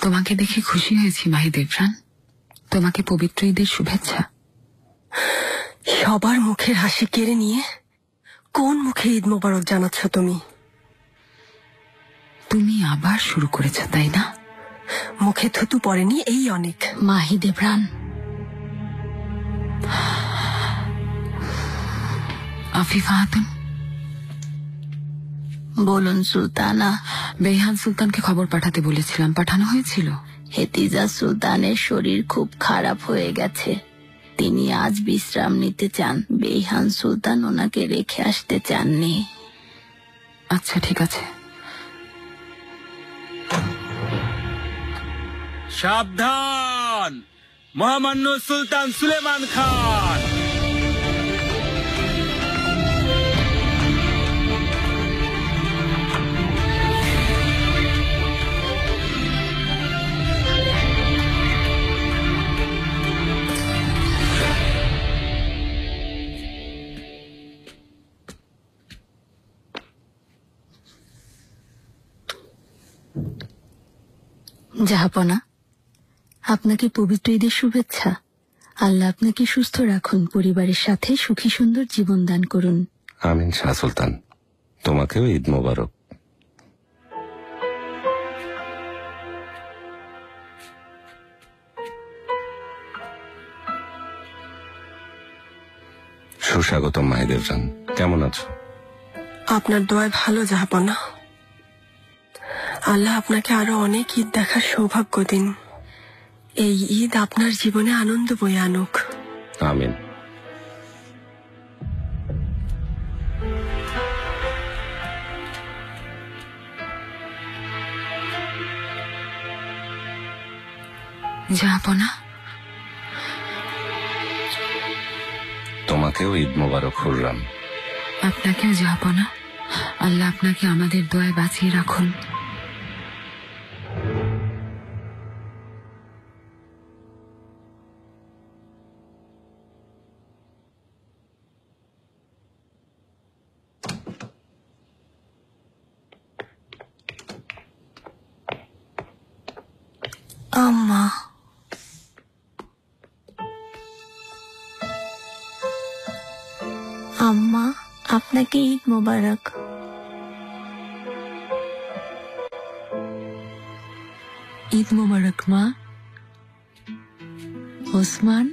তোমাকে দেখে খুশি হয়েছি মাহিদের প্রাণ। তোমাকে পবিত্র ঈদের শুভেচ্ছা। সবার মুখের হাসি কেড়ে নিয়ে কোন মুখে ঈদ মোবারক জানাচ্ছ তুমি? তুমি আবার শুরু করেছ তাই না? মুখে থুতু পড়েনি এই অনেক। মাহিদে প্রাণ, আফিফা খাতুন। বলুন সুলতানা। বেহান সুলতানকে খবর পাঠাতে বলেছিলাম, পাঠানো হয়েছিল? হেতিজা সুলতানের শরীর খুব খারাপ হয়ে গেছে, তিনি আজ বিশ্রাম নিতে চান। বেহান সুলতান ওনাকে রেখে আসতে চাননি। আচ্ছা ঠিক আছে। সাবধান, মহামান্য সুলতান সুলেমান খান। জাহাপনা, আপনাকে পবিত্র ঈদের শুভেচ্ছা। আল্লাহ আপনাকে সুস্থ রাখুন, পরিবারের সাথে সুখী সুন্দর জীবন দান করুন। আমিন শাহ সুলতান, তোমাকেও ঈদ মোবারক। সুস্বাগতম মাহিদের প্রাণ, কেমন আছো? আপনার দোয়ায় ভালো জাহাপনা। আল্লাহ আপনাকে আরো অনেক ঈদ দেখার সৌভাগ্য দিন। এই ঈদ আপনার জীবনে আনন্দ বয়ে আনুক। আমিন। জাহাপনা, তোমাকেও ঈদ মোবারক হুররাম। আপনাকেও জাহাপনা। আল্লাহ আপনাকে আমাদের দোয়ায় বাঁচিয়ে রাখুন। আম্মা, আম্মা আপনাকে ঈদ মোবারক। ঈদ মোবারক মা। ওসমান,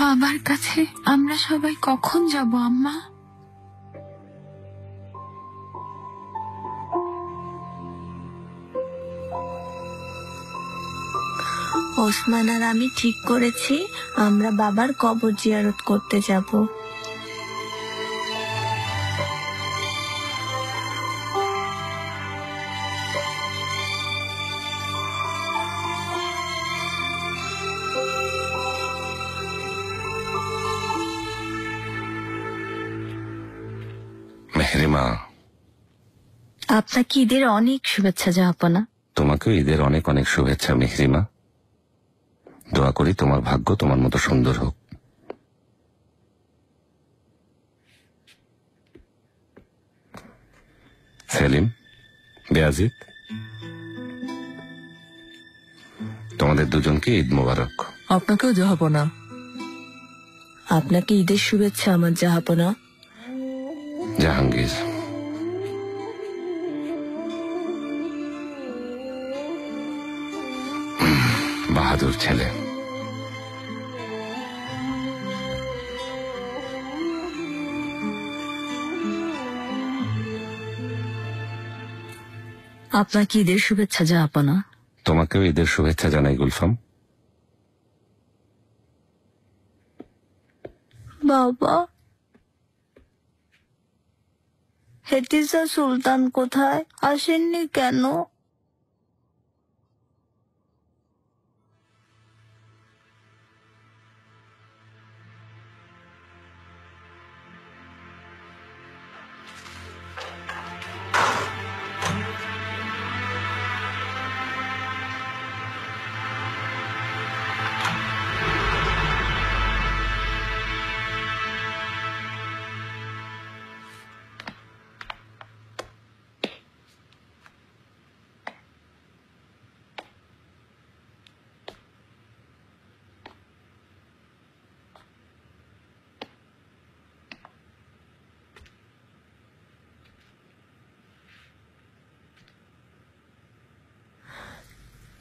বাবার কাছে আমরা সবাই কখন যাব আম্মা? ওসমান আর আমি ঠিক করেছি আমরা বাবার কবর জিয়ারত করতে যাব। মেহরিমা, আপনাকে ঈদের অনেক শুভেচ্ছা জাহাপনা। তোমাকেও ঈদের অনেক অনেক শুভেচ্ছা মেহরিমা। দোয়া করি তোমার ভাগ্য তোমার মতো সুন্দর হোক। সেলিম, বেয়াজিদ, তোমাদের দুজনকে ঈদ মোবারক। আপনাকেও জাহাপনা। আপনাকে ঈদের শুভেচ্ছা আমার জাহাপনা। জাহাঙ্গীর, বাহাদুর ছেলে। আপনাকে ঈদের শুভেচ্ছা জাহাপনা। তোমাকেও ঈদের শুভেচ্ছা জানাই গুলফাম। বাবা, হেতিজা সুলতান কোথায়? আসেননি কেন?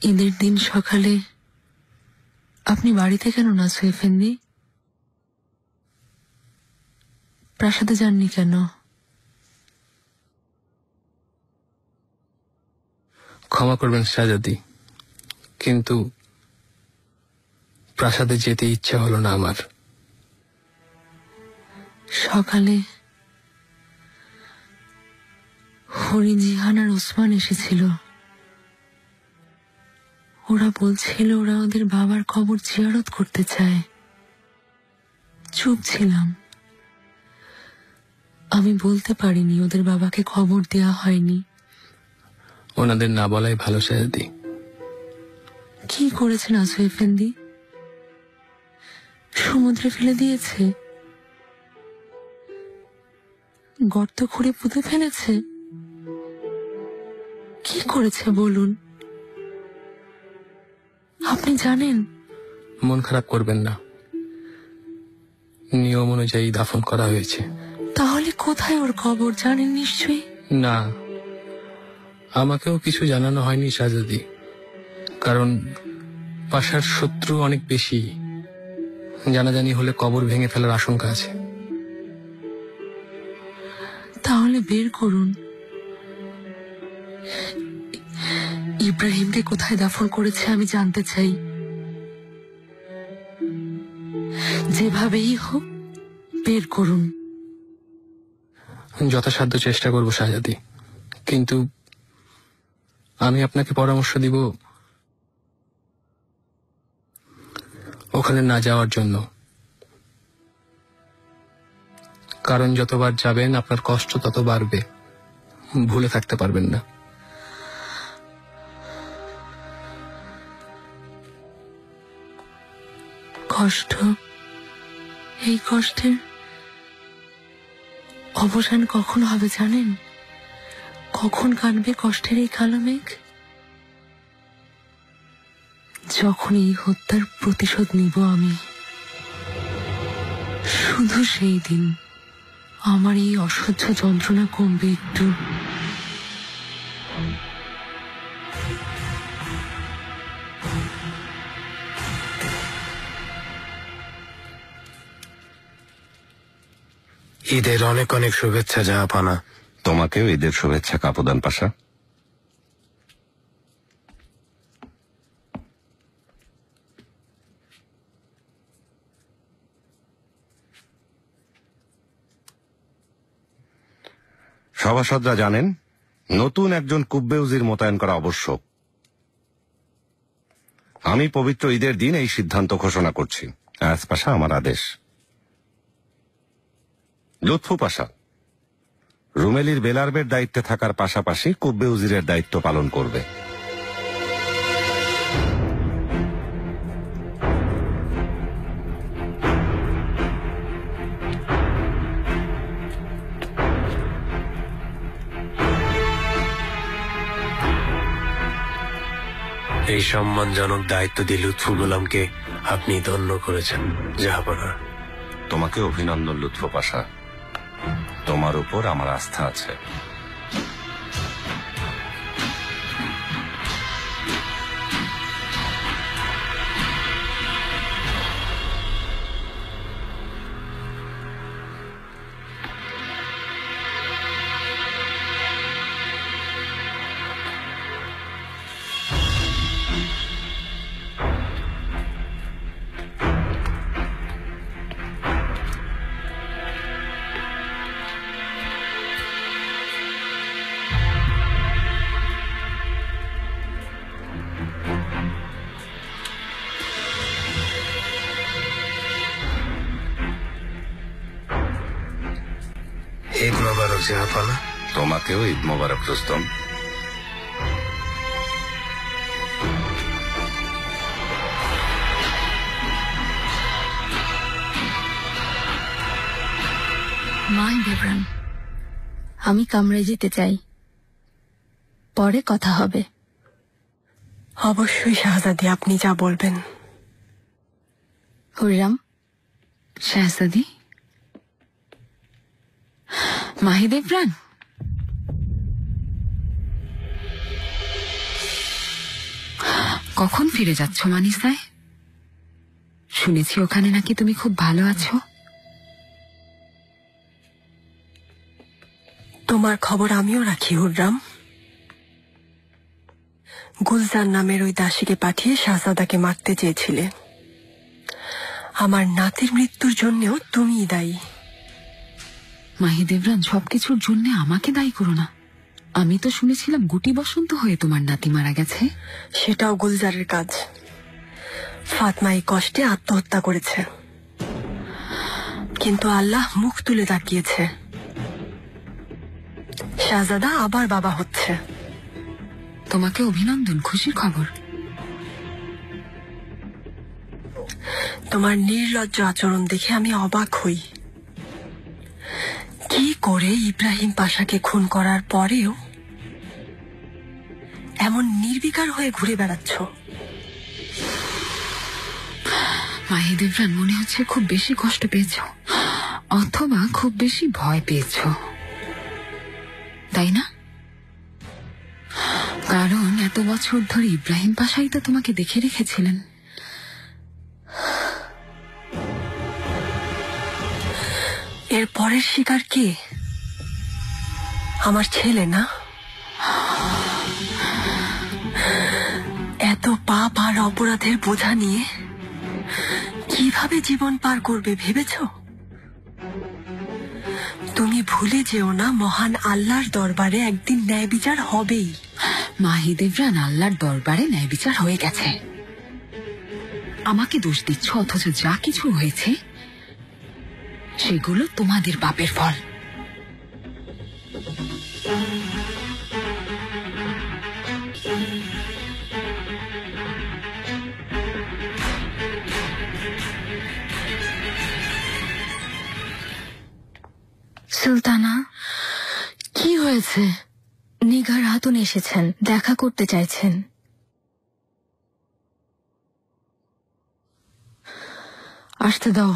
ঈদের দিন সকালে আপনি বাড়িতে কেন না সৈফেন্দি? প্রাসাদে যাননি কেন? ক্ষমা করবেন শাহজাদি, কিন্তু প্রাসাদে যেতে ইচ্ছা হলো না আমার। সকালে হরি, জিহান আর ওসমান এসেছিল। ওরা বলছিল ওরা ওদের বাবার কবর জিয়ারত করতে চায়। চুপ ছিলাম, আমি বলতে পারিনি ওদের বাবাকে খবর দেয়া হয়নি। ওনাদের না বলাই ভালো শাহজাদি। কি করেছেন আসু এফেন্দি? সমুদ্রে ফেলে দিয়েছে? গর্ত খুঁড়ে পুঁতে ফেলেছে? কি করেছে বলুন? আপনি জানেন? মন খারাপ করবেন না, নিয়ম অনুযায়ী দাফন করা হয়েছে। তাহলে কোথায় ওর খবর জানেন নিশ্চয়ই? না, আমাকেও কিছু জানানো হয়নি শাহজাদি, কারণ পাশার শত্রু অনেক বেশি। জানাজানি হলে কবর ভেঙে ফেলার আশঙ্কা আছে। তাহলে বের করুন ইব্রাহিমকে কোথায় দাফন করেছে আমি জানতে চাই। যেভাবেই হোক বের করুন। যথাসাধ্য চেষ্টা করব শাহজাদি, কিন্তু আমি আপনাকে পরামর্শ দিব ওখানে না যাওয়ার জন্য। কারণ যতবার যাবেন আপনার কষ্ট তত বাড়বে, ভুলে থাকতে পারবেন না। কষ্ট, এই কষ্টের অবসান কখন হবে জানেন? কখন কাটবে কষ্টের এই কালো মেঘ? যখন এই হত্যার প্রতিশোধ নিব আমি, শুধু সেই দিন আমার এই অসহ্য যন্ত্রণা কমবে একটু। ঈদের অনেক অনেক শুভেচ্ছা জাহাপানা। তোমাকেও ঈদের শুভেচ্ছা কাপুদান পাশা। সভাসদরা জানেন, নতুন একজন কুব্বে উজির মোতায়েন করা আবশ্যক। আমি পবিত্র ঈদের দিন এই সিদ্ধান্ত ঘোষণা করছি। আয়াজ পাশা আমার আদেশ। লুৎফু পাশা রুমেলির বেলার্বের দায়িত্বে থাকার পাশাপাশি কুব্বে উজিরের দায়িত্ব পালন করবে। এই সম্মানজনক দায়িত্ব দিয়ে লুৎফু গোলামকে আপনি ধন্য করেছেন জাহাপানা। তোমাকে অভিনন্দন লুৎফু পাশা, তোমার উপর আমার আস্থা আছে। ঈদ মোবারক জাহাপানা। তোমাকেও ঈদ মোবারক রুস্তম। মা দেবরান, আমি কামরায় যেতে চাই, পরে কথা হবে। অবশ্যই শাহজাদি, আপনি যা বলবেন। হুররাম, শাহজাদি, মাহিদেব প্রাণ, কখন ফিরে যাচ্ছ মানিসায়? শুনেছি ওখানে নাকি তুমি খুব ভালো আছো। তোমার খবর আমিও রাখি হুররাম। গুলজার নামের ওই দাসীকে পাঠিয়ে শাহজাদাকে মারতে চেয়েছিলে। আমার নাতির মৃত্যুর জন্যও তুমিই দায়ী। মাহিদেবরান, সবকিছুর জন্য আমাকে দায়ী করো না। আমি তো শুনেছিলাম গুটি বসন্ত হয়ে তোমার নাতি মারা গেছে। সেটাও গুলজারের কাজ। ফাতমা এই কষ্টে আত্মহত্যা করেছে, কিন্তু আল্লাহ মুখ তুলে তাকিয়েছে। শাহজাদা আবার বাবা হচ্ছে। তোমাকে অভিনন্দন, খুশির খবর। তোমার নির্লজ্জ আচরণ দেখে আমি অবাক হই। কি করে ইব্রাহিম পাশাকে খুন করার পরেও এমন নির্বিকার হয়ে ঘুরে বেড়াচ্ছ? মাহিদেবরান, মনে হচ্ছে খুব বেশি কষ্ট পেয়েছ, অথবা খুব বেশি ভয় পেয়েছ, তাই না? কারণ এত বছর ধরে ইব্রাহিম পাশাই তো তোমাকে দেখে রেখেছিলেন। এর পরের শিকার কে? আমার ছেলে না? এত পাপ আর অপরাধের বোঝা নিয়ে কিভাবে জীবন পার করবে ভেবেছ? তুমি ভুলে যেও না, মহান আল্লাহর দরবারে একদিন ন্যায় বিচার হবেই। মাহিদেবরান, আল্লাহর দরবারে ন্যায় বিচার হয়ে গেছে। আমাকে দোষ দিচ্ছ, অথচ যা কিছু হয়েছে সেগুলো তোমাদের পাপের ফল। সুলতানা, কি হয়েছে? নিগার হাতুন এসেছেন, দেখা করতে চাইছেন। আসতে দাও।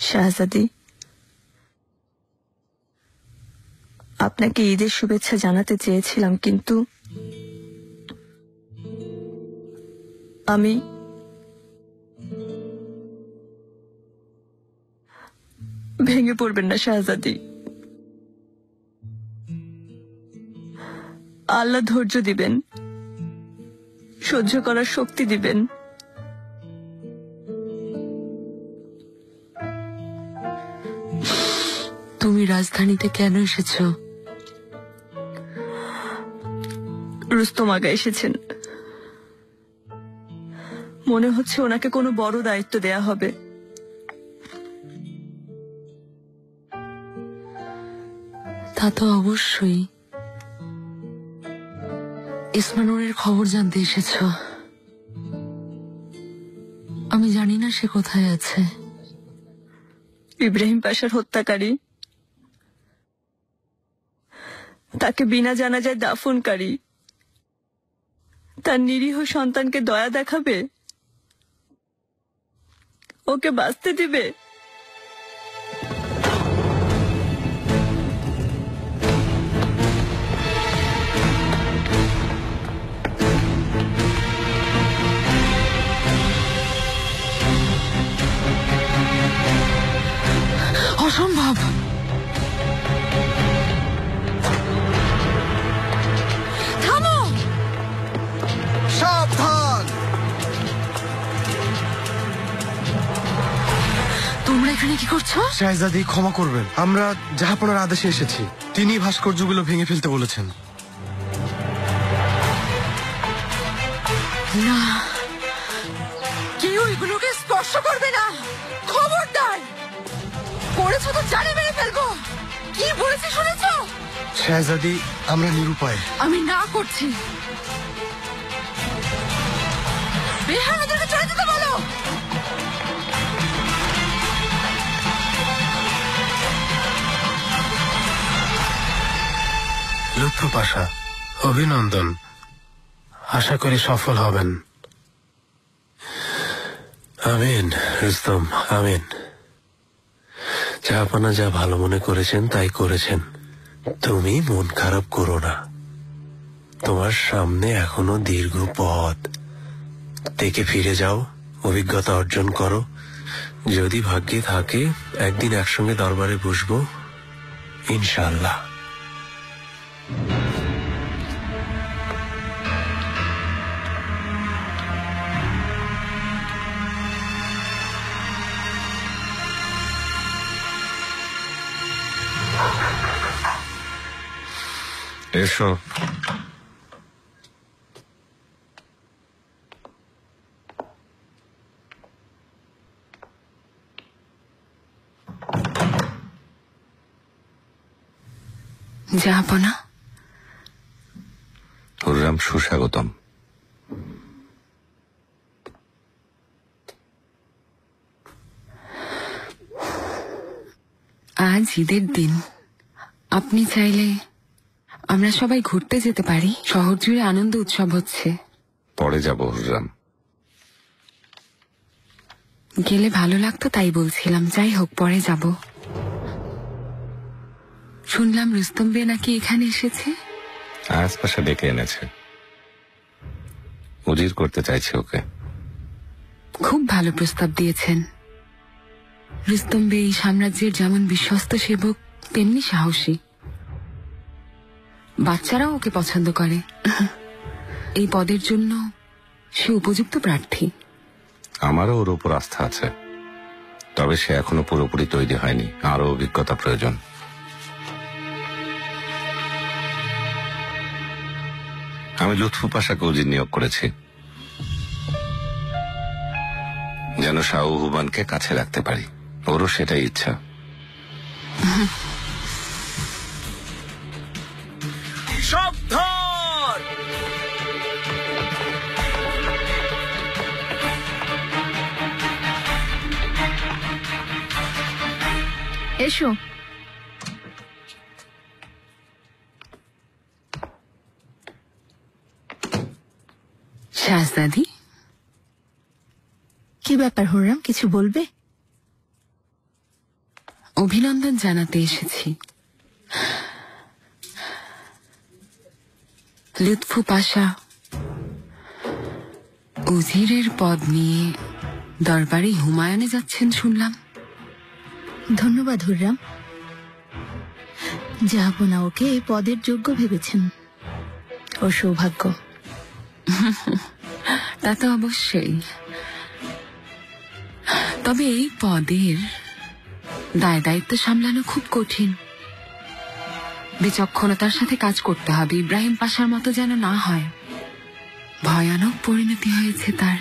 শাহজাদি, আপনাকে ঈদের শুভেচ্ছা জানাতে চেয়েছিলাম, কিন্তু আমি ভেঙে পড়বেন না শাহজাদি। আল্লাহ ধৈর্য দিবেন, সহ্য করার শক্তি দিবেন। তুমি রাজধানীতে কেন এসেছ? রুস্তম আগা এসেছেন। মনে হচ্ছে ওনাকে কোনো বড় দায়িত্ব দেয়া হবে। তা তো অবশ্যই। ইসমানুরের খবর জানতে এসেছ। আমি জানি না সে কোথায় আছে। ইব্রাহিম পাশার হত্যাকারী, তাকে বিনা জানাজায় দাফনকারী তার নিরীহ সন্তানকে দয়া দেখাবে? ওকে বাঁচতে দিবে? অসম্ভব। থামো! সাবধান! তোমরা এখানে কি করছো? শাহজাদি, ক্ষমা করবেন, আমরা জাহাপনার আদেশে এসেছি। তিনি ভাস্কর্যগুলো ভেঙে ফেলতে বলেছেন। না, কেউ এগুলোকে স্পর্শ করবে না। খবরদার! করেছো তো জানে মেরে ফেলবো। কি বলেছি শুনেছো? শাহজাদি, আমরা নিরুপায়। আমি না করছি। বেহান, ওদেরকে চলে যেতে বলো। লুৎফু পাশা, অভিনন্দন। আশা করি সফল হবেন। আমিন রুস্তম, আমিন। জাহাপনা যা ভালো মনে করেছেন তাই করেছেন। তুমি মন খারাপ করো না, তোমার সামনে এখনো দীর্ঘ পথ। থেকে ফিরে যাও, অভিজ্ঞতা অর্জন করো। যদি ভাগ্যে থাকে একদিন একসঙ্গে দরবারে বসবো ইনশাআল্লাহ। এসো। জাহাপনা, হুররাম, সুস্বাগতম। আজ ঈদের দিন, আপনি চাইলে আমরা সবাই ঘুরতে যেতে পারি। শহর জুড়ে আনন্দ উৎসব হচ্ছে। পরে যাব হুররাম। গেলে ভালো লাগতো তাই বলছিলাম। যাই হোক, পরে যাব। শুনলাম রুস্তম বে নাকি এখানে এসেছে। আজ পাশা ডেকে এনেছে, উজির করতে চাইছে ওকে। খুব ভালো প্রস্তাব দিয়েছেন। রুস্তম বে এই সাম্রাজ্যের যেমন বিশ্বস্ত সেবক তেমনি সাহসী। বাচ্চারাও ওকে পছন্দ করে। এই পদের জন্য সে উপযুক্ত প্রার্থী। আমারও ওর উপর আস্থা আছে, তবে সে এখনো পুরোপুরি তৈরি হয়নি। আরো অভিজ্ঞতা প্রয়োজন। আমি লুৎফু পাশাকে উজির নিয়োগ করেছি, যেন শাহ হুবানকে কাছে রাখতে পারি। ওরও সেটাই ইচ্ছা। সাবধান! এসো। শাহজাদি, কি ব্যাপার হুররাম, কিছু বলবে? অভিনন্দন জানাতে এসেছি। লুৎফু পাশা উজিরের পদ নিয়ে দরবারে হুমায়ুনে যাচ্ছেন শুনলাম। ধন্যবাদ হুররাম। জাহাপনা ওকে এই পদের যোগ্য ভেবেছেন। ও সৌভাগ্য। তা তো অবশ্যই। তবে এই পদের দায় দায়িত্ব সামলানো খুব কঠিন। বিচক্ষণতার সাথে কাজ করতে হবে। ইব্রাহিম পাশার মতো যেন না হয়। ভয়ানক পরিণতি হয়েছে তার।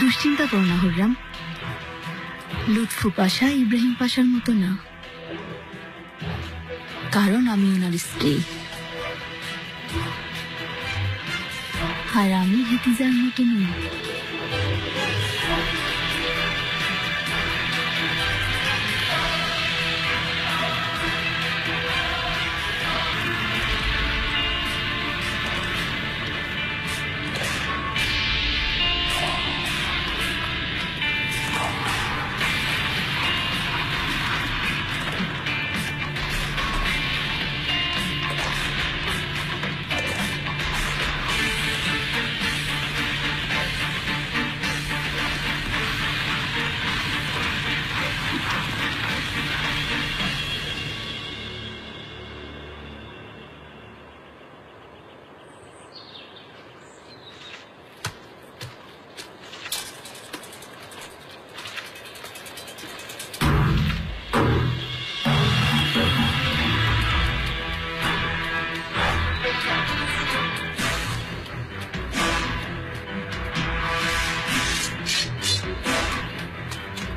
দুশ্চিন্তা করো না হুররাম। লুৎফু পাশা ইব্রাহিম পাশার মতো না, কারণ আমি ওনার স্ত্রী। আর আমি হিতিজার মতো নই।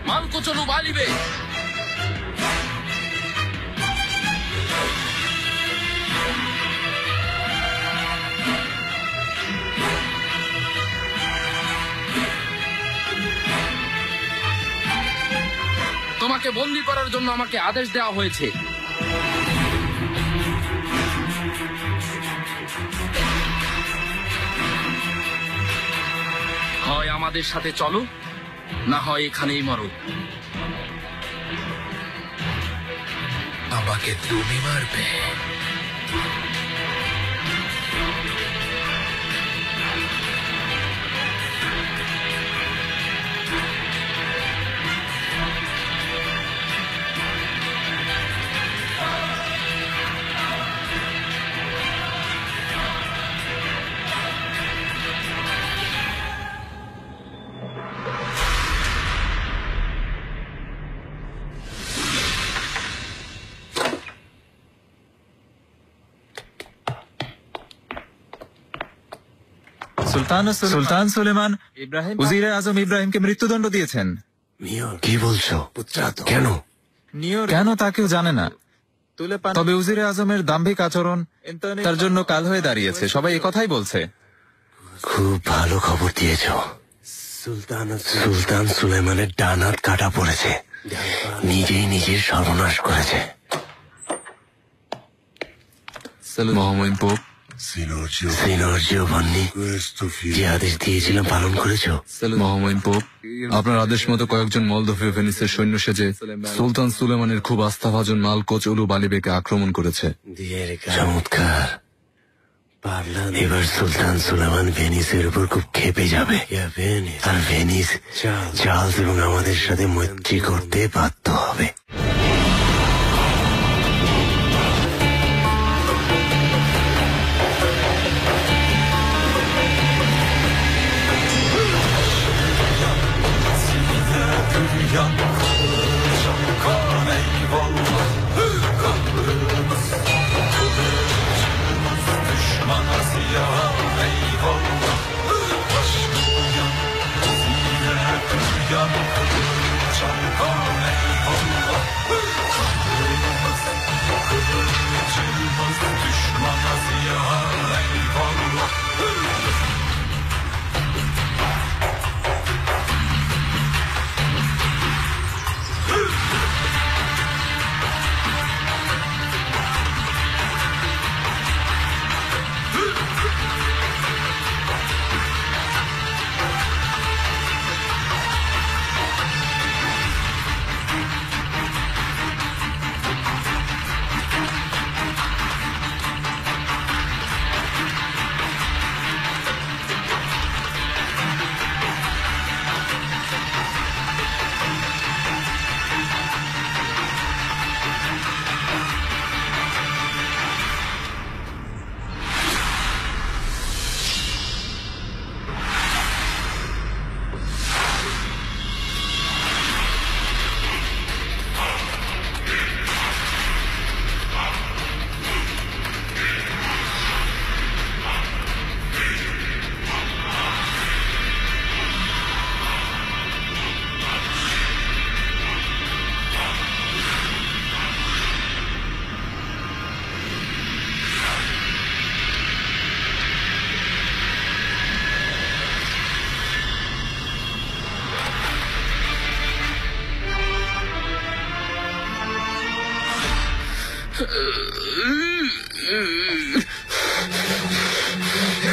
মানকোচনু বালিবে। ওকে বন্দী করার জন্য আমাকে আদেশ দেওয়া হয়েছে। হয় আমাদের সাথে চলো, না হয় এখানেই মরো। আমাকে তুমি মারবে? সুলতান সুলেমান উজিরে আজম ইব্রাহিমকে মৃত্যুদণ্ড দিয়েছেন। কি বলছো? কেন? কেন তা কেউ জানে না, তবে উজিরে আজমের দাম্ভিক আচরণ তার জন্য কাল হয়ে দাঁড়িয়েছে। সবাই একথাই বলছে। খুব ভালো খবর দিয়েছ। সুলতান সুলেমানের ডান হাত কাটা পড়েছে, নিজেই নিজের সর্বনাশ করেছে। মহামহিম পোপ, যে আদেশ দিয়েছিলাম পালন করেছো? মহামহিম পোপ, আপনার আদেশ মতো কয়েকজন মলদভীয় ভেনিসের সৈন্য সেজে সুলতান সুলেমানের খুব আস্থাভাজন মালকোচ উলু বালিবেকে আক্রমণ করেছে। চমৎকার। এবার সুলতান সুলেমান ভেনিসের উপর খুব ক্ষেপে যাবে, আর ভেনিস চার্লস এবং আমাদের সাথে মৈত্রী করতে বাধ্য হবে।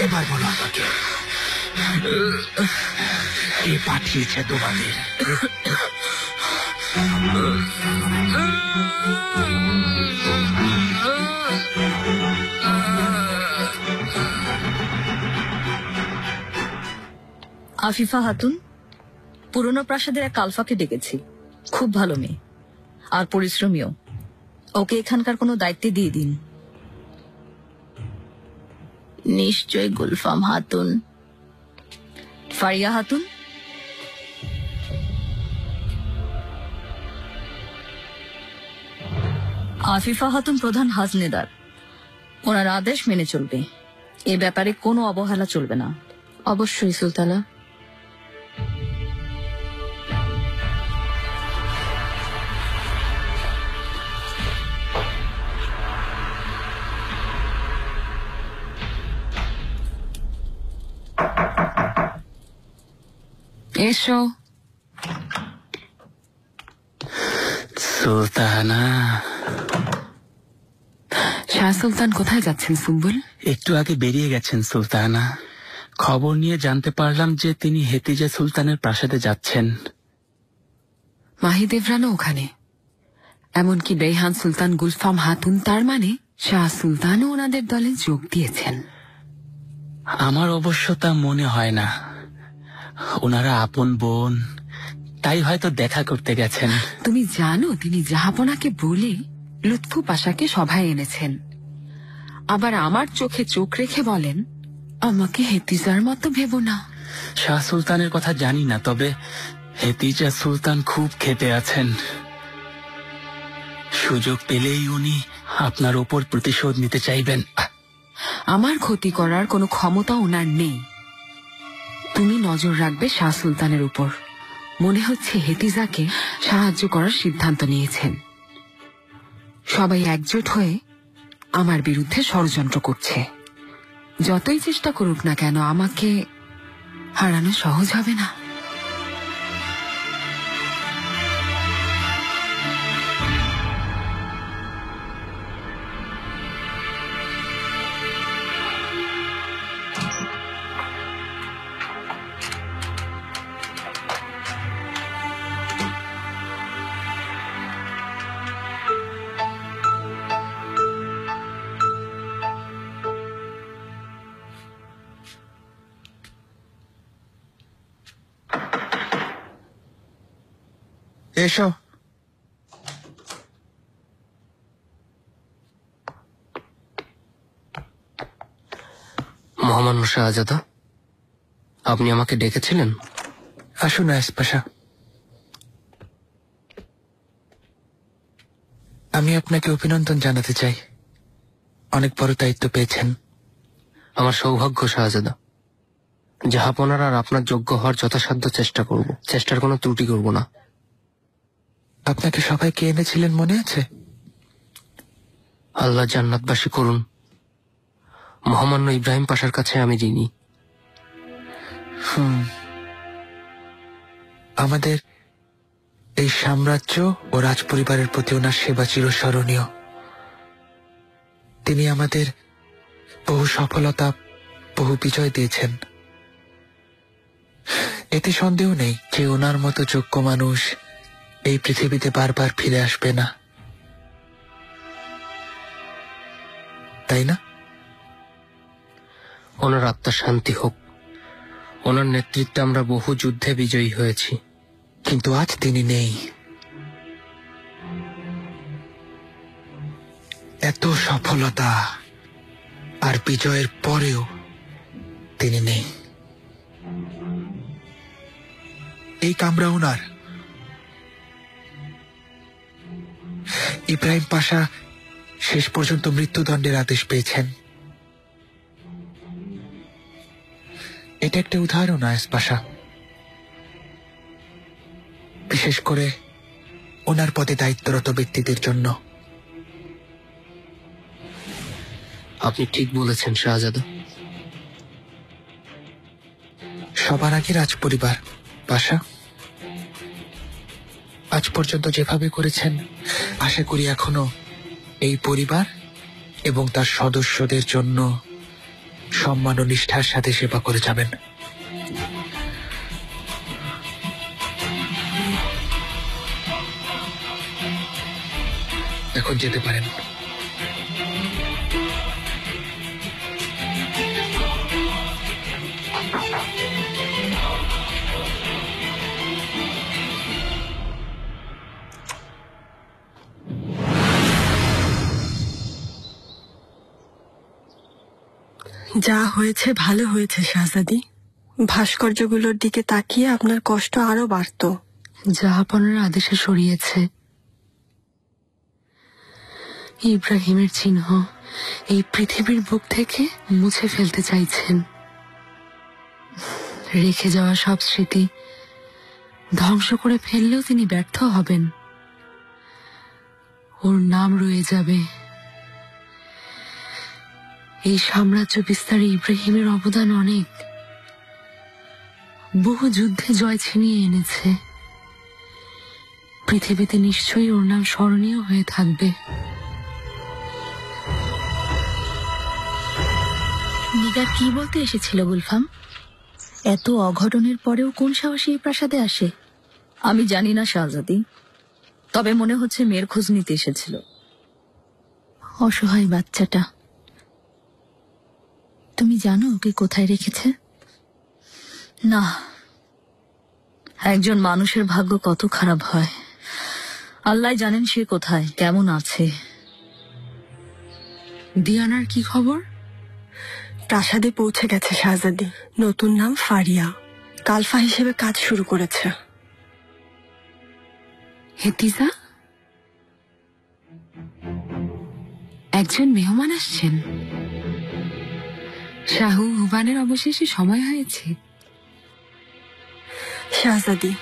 এবার বলো আমাকে, কে পাঠিয়েছে তোমাদের? আফিফা খাতুন, পুরনো প্রাসাদের এক আলফাকে ডেকেছি। খুব ভালো মেয়ে আর পরিশ্রমীও। ওকে এখানকার কোনো দায়িত্বে দিয়ে দিন। নিশ্চয় গুলফাম খাতুন। ফারিয়া খাতুন, আফিফা খাতুন প্রধান হাজনেদার। ওনার আদেশ মেনে চলবে, এ ব্যাপারে কোনো অবহেলা চলবে না। অবশ্যই সুলতানা। এসো। সুলতানা। শাহ সুলতান কোথায় যাচ্ছেন সুম্বুল? একটু আগে বেরিয়ে গেছেন সুলতানা। খবর নিয়ে জানতে পারলাম যে তিনি হেতিজা সুলতানের প্রাসাদে যাচ্ছেন। মাহিদেভরানও ওখানে, এমনকি বেইহান সুলতান গুলফাম হাতুন, তার মানে শাহ সুলতানও ওনাদের দলে যোগ দিয়েছেন। আমার অবশ্য তা মনে হয় না। ওনারা আপন বোন, তাই হয়তো দেখা করতে গেছেন। তুমি জানো তিনি জাহাপনাকে বলে লুৎফু পাশাকে সভায় এনেছেন, আবার আমার চোখে চোখ রেখে বলেন আমাকে হেতিজার মতো ভেবো না। শাহ সুলতানের কথা জানি না, তবে হেতিজা সুলতান খুব ক্ষেপে আছেন। সুযোগ পেলেই উনি আপনার ওপর প্রতিশোধ নিতে চাইবেন। আমার ক্ষতি করার কোনো ক্ষমতা ওনার নেই। তুমি নজর রাখবে শাহ সুলতানের উপর। মনে হচ্ছে হেতিজাকে সাহায্য করার সিদ্ধান্ত নিয়েছেন। সবাই একজোট হয়ে আমার বিরুদ্ধে ষড়যন্ত্র করছে। যতই চেষ্টা করুক না কেন, আমাকে হারানো সহজ হবে না। এসো। মহামান্য শাহজাদা, আপনি আমাকে ডেকেছিলেন? আসুন আয়েস পাশা, আমি আপনাকে অভিনন্দন জানাতে চাই। অনেক বড় দায়িত্ব পেয়েছেন। আমার সৌভাগ্য শাহজাদা। জাহাপনার আর আপনার যোগ্য হওয়ার যথাসাধ্য চেষ্টা করব, চেষ্টার কোনো ত্রুটি করব না। আপনাকে সবাইকে এনেছিলেন মনে আছে? আল্লাহ জান্নাতবাসী করুন। মহামান্য ইব্রাহিম পাশার কাছে আমি ঋণী। আমাদের এই সাম্রাজ্য ও রাজ পরিবারের প্রতি ওনার সেবা চিরস্মরণীয়। তিনি আমাদের বহু সফলতা, বহু বিজয় দিয়েছেন। এতে সন্দেহ নেই যে ওনার মতো যোগ্য মানুষ এই পৃথিবীতে বারবার ফিরে আসবে না, তাই না? ওনার আত্মার শান্তি হোক। ওনার নেতৃত্বে আমরা বহু যুদ্ধে বিজয়ী হয়েছি, কিন্তু আজ তিনি নেই। এত সফলতা আর বিজয়ের পরেও তিনি নেই। এই কামরা ওনার। ইব্রাহিম পাশা শেষ পর্যন্ত মৃত্যুদণ্ডের আদেশ পেয়েছেন। এটা একটা উদাহরণ আয়েস পাশা, বিশেষ করে ওনার পদে দায়িত্বরত ব্যক্তিদের জন্য। আপনি ঠিক বলেছেন শাহজাদা। সবার আগে রাজ পরিবার পাশা, আজ পর্যন্ত যেভাবে করেছেন, আশা করি এখনো এই পরিবার এবং তার সদস্যদের জন্য সম্মান ও নিষ্ঠার সাথে সেবা করে যাবেন। এখন যেতে পারেন। যা হয়েছে ভালো হয়েছে শাহজাদি। ভাস্কর্যগুলোর দিকে তাকিয়ে আপনার কষ্ট আরো বাড়তো। জাহাপনার আদেশে সরিয়েছে। ইব্রাহিমের চিহ্ন এই পৃথিবীর বুক থেকে মুছে ফেলতে চাইছেন। রেখে যাওয়া সব স্মৃতি ধ্বংস করে ফেললেও তিনি ব্যর্থ হবেন। ওর নাম রয়ে যাবে। এই সাম্রাজ্য বিস্তারে ইব্রাহিমের অবদান অনেক। বহু যুদ্ধে জয় ছিনিয়ে এনেছে। পৃথিবীতে নিশ্চয়ই ওর নাম স্মরণীয় হয়ে থাকবে। নিগার কি বলতে এসেছিল গুলফাম? এত অঘটনের পরেও কোন সাহসী এই প্রাসাদে আসে? আমি জানি না শাহজাদি, তবে মনে হচ্ছে মেয়ের খোঁজ নিতে এসেছিল। অসহায় বাচ্চাটা। তুমি জানো ওকে কোথায় রেখেছে? না, একজন মানুষের ভাগ্য কত খারাপ হয়, আল্লাহ জানেন সে কোথায় কেমন আছে। দিয়ানার কি খবর? প্রাসাদে পৌঁছে গেছে শাহজাদি। নতুন নাম ফারিয়া, কালফা হিসেবে কাজ শুরু করেছে। হেতিজা, একজন মেহমান আসছেন। শাহু হুবানের অবশেষে সময় হয়েছে। শাহজাদি,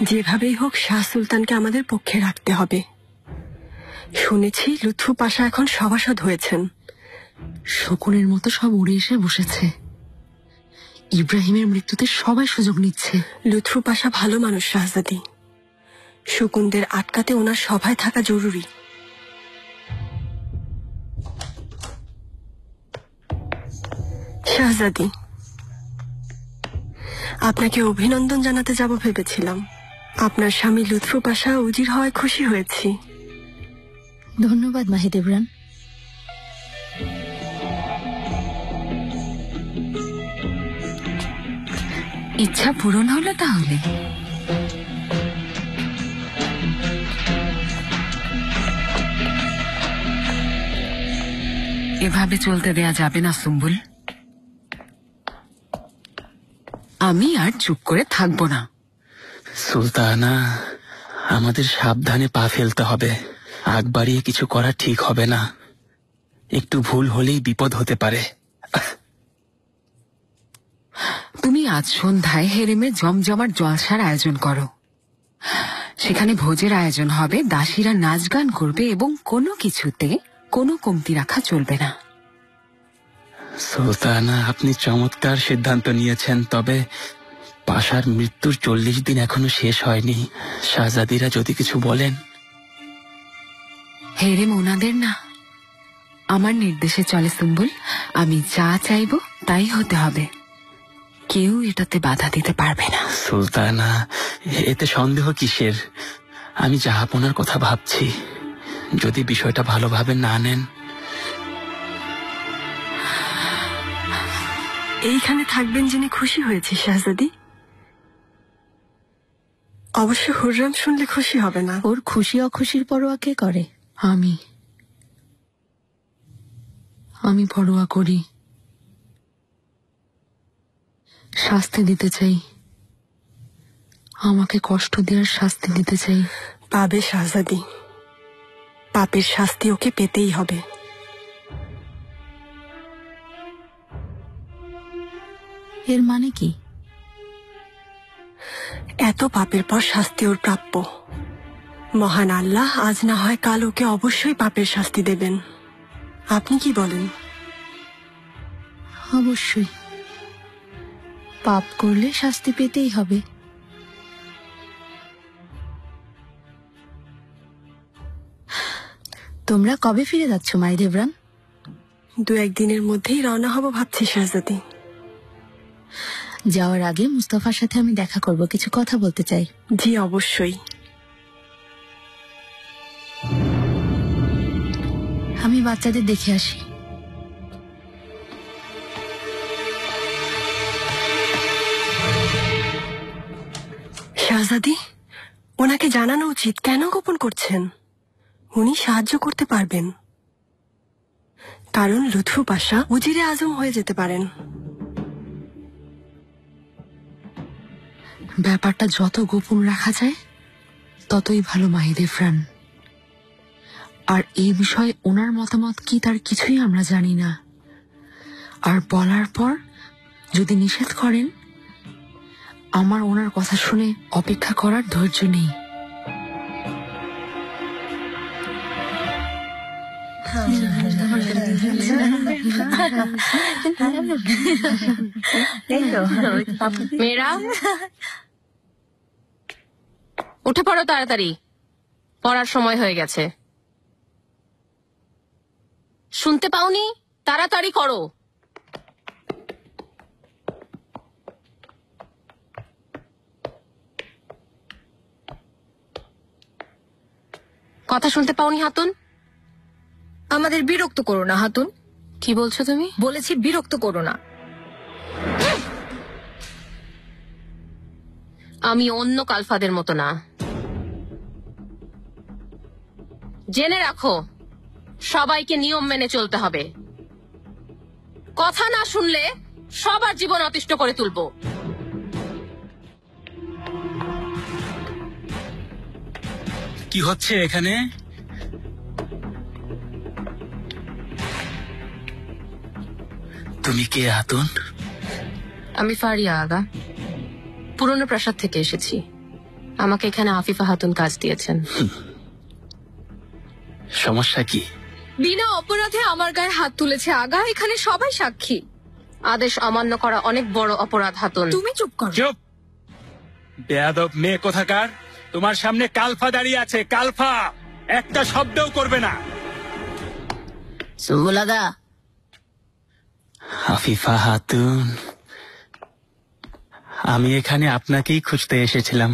যেভাবেই হোক শাহ সুলতানকে আমাদের পক্ষে রাখতে হবে। শুনেছি লুৎফু পাশা এখন সভাসদ হয়েছেন। শকুনের মতো সব উড়ে এসে বসেছে। ইব্রাহিমের মৃত্যুতে সবাই সুযোগ নিচ্ছে। লুৎফু পাশা ভালো মানুষ শাহজাদি, শকুনদের আটকাতে ওনার সভায় থাকা জরুরি। শাহজাদি, আপনাকে অভিনন্দন জানাতে যাব ভেবেছিলাম। আপনার স্বামী লুৎফু পাশা উজির হওয়ায় খুশি হয়েছি। ধন্যবাদ মাহিদেবরান। ইচ্ছা পূরণ হলো তাহলে। এভাবে চলতে দেয়া যাবে না সুম্বুল। আমি আর চুপ করে থাকবো না। সুলতানা, আমাদের সাবধানে পা ফেলতে হবে। আগ বাড়িয়ে কিছু করা ঠিক হবে না। একটু ভুল হলেই বিপদ হতে পারে। তুমি আজ সন্ধ্যায় হেরেমে জমজমার জলসার আয়োজন করো। সেখানে ভোজের আয়োজন হবে, দাসীরা নাচ গান করবে এবং কোনো কিছুতে কোনো কমতি রাখা চলবে না। সুলতানা, আপনি চমৎকার সিদ্ধান্ত নিয়েছেন। তবে পাশার মৃত্যুর 40 দিন এখনো শেষ হয়নি। শাহজাদিরা যদি কিছু বলেন? হেরেম ওনাদের না, আমার নির্দেশে চলে সুম্বুল। আমি যা চাইব তাই হতে হবে। কেউ এটাতে বাধা দিতে পারবে না। সুলতানা, এতে সন্দেহ কিসের? আমি জাহাপনার কথা ভাবছি। যদি বিষয়টা ভালোভাবে না নেন। এইখানে থাকবেন জেনে খুশি হয়েছি শাহজাদি। অবশ্য হুররাম শুনলে খুশি হবে না। ওর খুশি অখুশির পরোয়া কে করে? আমি পরোয়া করি। শাস্তি দিতে চাই, আমাকে কষ্ট দেওয়ার শাস্তি দিতে চাই। পাবে শাহজাদি, পাপের শাস্তি ওকে পেতেই হবে। এর মানে কি? এত পাপের পর শাস্তি ওর প্রাপ্য। মহান আল্লাহ আজ না হয় কাল ওকে অবশ্যই পাপের শাস্তি দেবেন। আপনি কি বলেন? অবশ্যই, পাপ করলে শাস্তি পেতেই হবে। তোমরা কবে ফিরে যাচ্ছ মাইদেবরান? 2-1 দিনের মধ্যেই রওনা হব ভাবছি শাহজাদি। যাওয়ার আগে মুস্তাফার সাথে আমি দেখা করব, কিছু কথা বলতে চাই। জি অবশ্যই। আমি বাচ্চাদের দেখে আসি। শাহজাদি, ওনাকে জানানো উচিত। কেন গোপন করছেন? উনি সাহায্য করতে পারবেন, কারণ লুৎফু পাশা উজিরে আজম হয়ে যেতে পারেন। ব্যাপারটা যত গোপন রাখা যায় ততই ভালো মাহিদেফরান। আর এই বিষয়ে ওনার মতামত কি তার কিছুই আমরা জানি না। আর বলার পর যদি নিষেধ করেন, আমার ওনার কথা শুনে অপেক্ষা করার ধৈর্য নেই। মেয়েরা উঠে পড়ো তাড়াতাড়ি। পড়ার সময় হয়ে গেছে। শুনতে পাওনি? তাড়াতাড়ি করো। কথা শুনতে পাওনি হাতুন? আমাদের বিরক্ত করো না হাতুন। কি বলছো তুমি? বলেছি বিরক্ত করো না। আমি অন্য কালফাদের মতো না। জেনে রাখো, সবাইকে নিয়ম মেনে চলতে হবে। কথা না শুনলে সবার জীবন অতিষ্ঠ করে তুলবো। কি হচ্ছে এখানে? তুমি কে হাতুন? আমি ফারিয়া আগা, পুরনো প্রাসাদ থেকে এসেছি। আমাকে এখানে আফিফা হাতুন কাজ দিয়েছেন। সমস্যা কি? বিনা অপরাধে আমার গায়ে হাত তুলেছে আগা, এখানে সবাই সাক্ষী। আদেশ অমান্য করা অনেক বড় অপরাধ হাতুন। তুমি চুপ করো। চুপ! বেয়াদব মেয়ে কোথাকার! তোমার সামনে কালফা দাঁড়িয়ে আছে, কালফা! একটা শব্দও করবে না। সুম্বুল আগা। আফিফা হাতুন, আমি এখানে আপনাকেই খুঁজতে এসেছিলাম।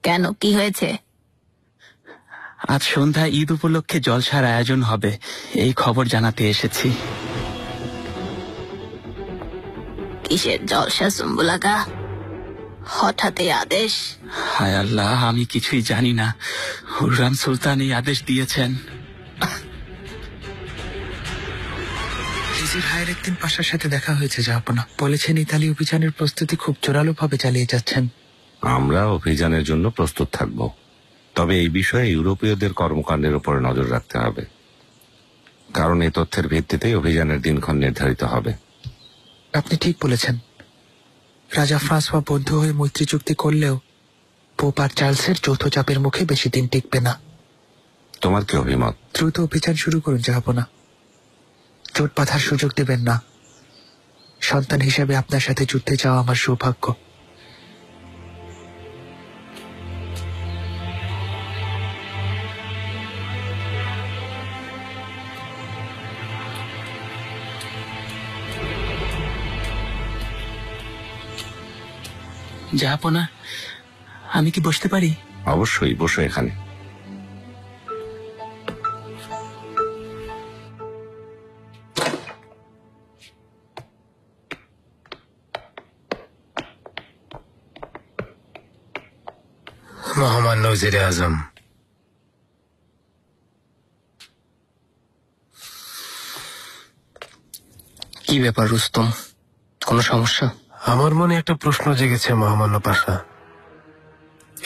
কেন, কি হয়েছে? আজ সন্ধ্যা ঈদ উপলক্ষে জলসার আয়োজন হবে, এই খবর জানাতে এসেছি। কিসের জলসা সুম্বুল আগা? হঠাৎ এই আদেশ? হায় আল্লাহ, আমি কিছুই জানি না। হুররাম সুলতান এই আদেশ দিয়েছেন। রিজির ভাইয়ের একদিন পাশার সাথে দেখা হয়েছে জাহাপনা। বলেছেন ইতালি অভিযানের প্রস্তুতি খুব জোরালো ভাবে চালিয়ে যাচ্ছেন। আমরা অভিযানের জন্য প্রস্তুত থাকব, তবে এই বিষয়ে ইউরোপীয়দের কর্মকাণ্ডের উপর নজর রাখতে হবে, কারণ এই তথ্যের ভিত্তিতেই অভিযানের দিনক্ষণ নির্ধারিত হবে। আপনি ঠিক বলেছেন। রাজা ফ্রান্সোয়া বৌদ্ধ হয়ে মৈত্রী চুক্তি করলেও পোপ আর চার্লসের যৌথ চাপের মুখে বেশি দিন টিকবে না। তোমার কি অভিমত? দ্রুত অভিযান শুরু করুন জাহাপনা। চোট বাঁধার সুযোগ দেবেন না। সন্তান হিসেবে আপনার সাথে যুদ্ধে যাওয়া আমার সৌভাগ্য। জাহাপনা, আমি কি বসতে পারি? অবশ্যই, বসো এখানে। মহামান্য ওজিরে আজম, কি ব্যাপার রুস্তম, কোনো সমস্যা? আমার মনে একটা প্রশ্ন জেগেছে মহামান্য পাশা।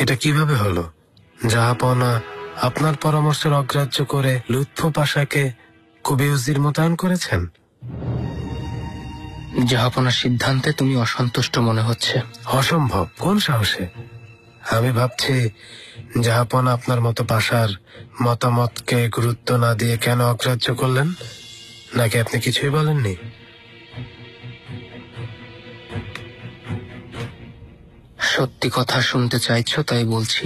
এটা কিভাবে হলো? জাহাপনা আপনার পরামর্শের অগ্রাহ্য করে লুৎফু পাশাকে কবি উজির মোতায়েন করেছেন? জাহাপনার সিদ্ধান্তে তুমি অসন্তুষ্ট মনে হচ্ছে। অসম্ভব, কোন সাহসে? আমি ভাবছি জাহাপনা আপনার মতো পাশার মতামতকে গুরুত্ব না দিয়ে কেন অগ্রাহ্য করলেন? নাকি আপনি কিছুই বলেননি? সত্যি কথা শুনতে চাইছো তাই বলছি।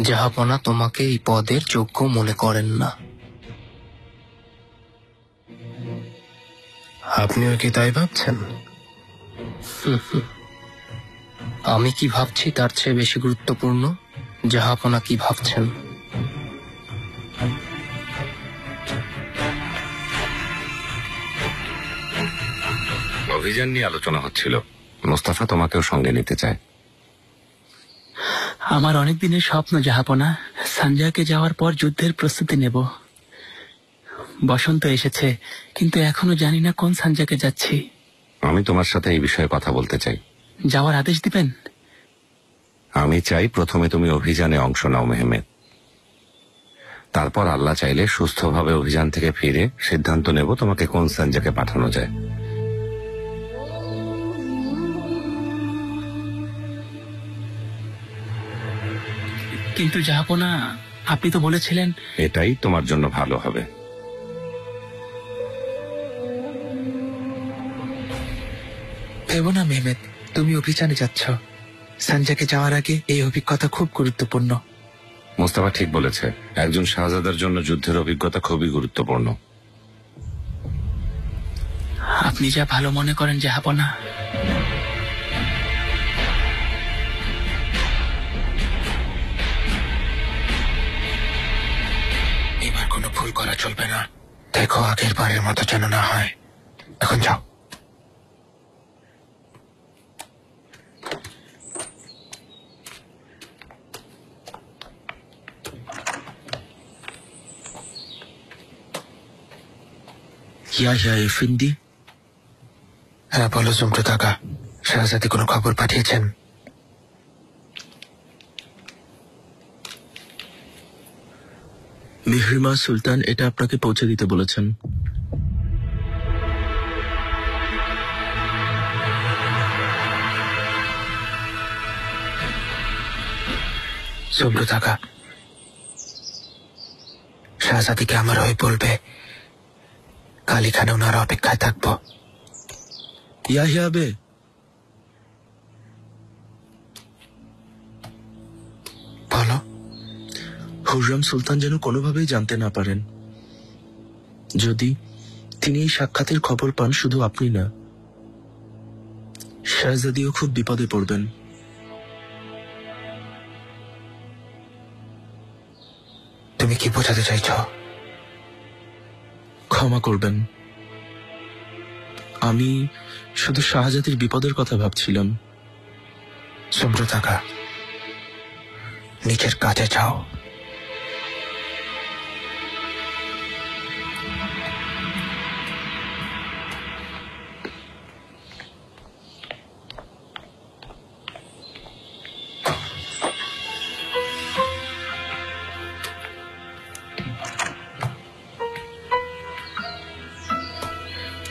জাহাপনা তোমাকে এই পদের যোগ্য মনে করেন না। আপনিও কি তাই ভাবছেন? আমি কি ভাবছি তার চেয়ে বেশি গুরুত্বপূর্ণ জাহাপনা কি ভাবছেন। অভিযান নিয়ে আলোচনা হচ্ছিল। মোস্তাফা তোমাকেও সঙ্গে নিতে চায়। আমার অনেক দিনের স্বপ্ন জাহাপনা, সানজাকে যাওয়ার পর যুদ্ধের প্রস্তুতি নেব। বসন্ত এসেছে, কিন্তু এখনো জানি না কোন সানজাকে যাচ্ছি। আমি তোমার সাথে এই বিষয়ে কথা বলতে চাই। যাওয়ার আদেশ দিবেন? আমি চাই প্রথমে তুমি অভিযানে অংশ নাও মেহমেদ, তারপর আল্লাহ চাইলে সুস্থভাবে অভিযান থেকে ফিরে সিদ্ধান্ত নেব তোমাকে কোন সানজাকে পাঠানো যায়। কিন্তু জাহাপনা, আপনি তো বলেছিলেন। এটাই তোমার জন্য ভালো হবে। ভেবো না মেহমেদ, তুমি অভিযানে যাচ্ছ। সানজাকে যাওয়ার আগে এই অভিজ্ঞতা খুব গুরুত্বপূর্ণ। মোস্তফা ঠিক বলেছে, একজন শাহজাদার জন্য যুদ্ধের অভিজ্ঞতা খুবই গুরুত্বপূর্ণ। আপনি যা ভালো মনে করেন জাহাপনা। এবার কোনো ভুল করা চলবে না। দেখো আগের বারের মতো যেন না হয়। এখন যাও। ইয়াহিয়া এফেন্দি। হ্যাঁ বলো জুমরুদ আকা, শাহজাদি কোনো খবর পাঠিয়েছেন? মিহরিমা সুলতান এটা আপনাকে পৌঁছে দিতে বলেছেন। জুমরুদ আকা, শাহজাদিকে আমার হয়ে বলবে কাল এখানে ওনারা অপেক্ষায় থাকবো। ইয়াহিয়া বে, বলো। হুররাম সুলতান যেন কোনোভাবেই জানতে না পারেন। যদি তিনি এই সাক্ষাতের খবর পান, শুধু আপনি না, শাহজাদিও খুব বিপদে পড়বেন। তুমি কি বোঝাতে চাইছ? ক্ষমা করবেন, আমি শুধু শাহজাদির বিপদের কথা ভাবছিলাম। জুমরুদ আকা, নিজের কাজে যাও।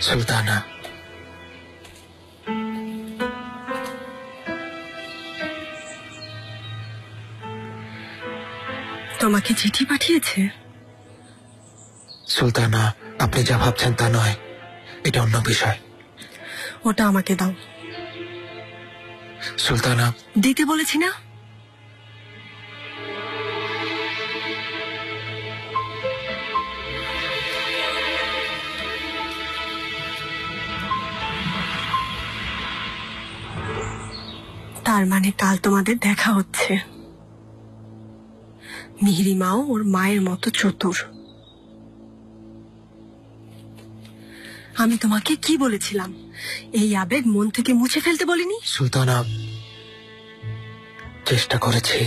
সুলতানা, তোমাকে চিঠি পাঠিয়েছে? সুলতানা, আপনি যা ভাবছেন তা নয়, এটা অন্য বিষয়। ওটা আমাকে দাও। সুলতানা, দিতে বলেছি না? তার মানে কাল তোমাদের দেখা হচ্ছে। মিহরিমাও ওর মায়ের মতো চতুর। আমি তোমাকে কি বলেছিলাম? এই আবেগ মন থেকে মুছে ফেলতে বলিনি? সুলতানা, চেষ্টা করেছি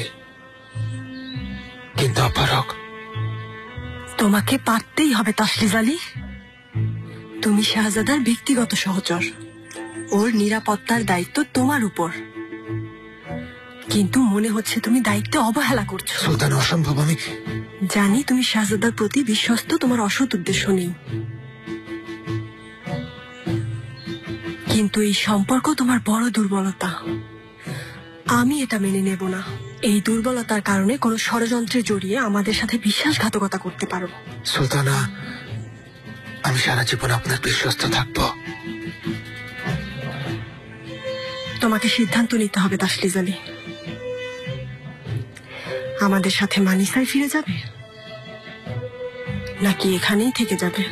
কিন্তু অপারগ। তোমাকে পারতেই হবে তাসলিজ আলী। তুমি শাহজাদার ব্যক্তিগত সহচর, ওর নিরাপত্তার দায়িত্ব তোমার উপর। কিন্তু মনে হচ্ছে তুমি দায়িত্বে অবহেলা করছো। সুলতান, অসম্ভব। আমি জানি তুমি শাহজাদার প্রতি বিশ্বস্ত, তোমার অসৎ উদ্দেশ্য নেই, কিন্তু এই সম্পর্ক তোমার বড় দুর্বলতা। আমি এটা মেনে নেব না। এই দুর্বলতার কারণে কোনো ষড়যন্ত্রে জড়িয়ে আমাদের সাথে বিশ্বাসঘাতকতা করতে পারো। সুলতানা, আমি সারা জীবন আপনার বিশ্বস্ত থাকব। তোমাকে সিদ্ধান্ত নিতে হবে তাসলিজ আলী। আমাদের সাথে মানিসায় ফিরে যাবে নাকি এখানেই থেকে যাবে?